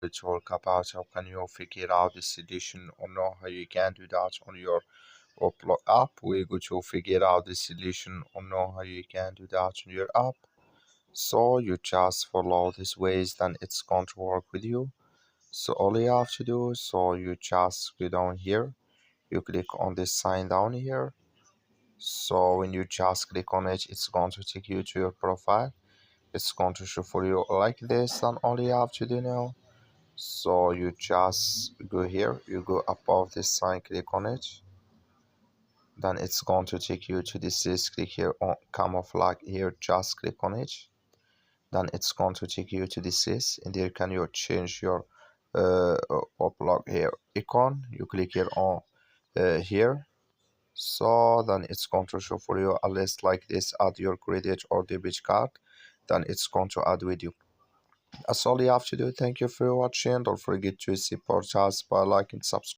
We talk about how can you figure out this solution or know how you can do that on your Waplog app. We're going to figure out the solution or know how you can do that on your app. So you just follow these ways, then it's going to work with you. So all you have to do, so you just go down here, you click on this sign down here. So when you just click on it, it's going to take you to your profile. It's going to show for you like this, and all you have to do now, so you just go here, you go above this sign, click on it, then it's going to take you to this list. Click here on Camouflage here, just click on it, then it's going to take you to this list, and there can you change your Waplog here icon. You click here on here, so then it's going to show for you a list like this. Add your credit or debit card, then it's going to add with you. That's all you have to do. Thank you for watching. Don't forget to support us by liking, subscribe.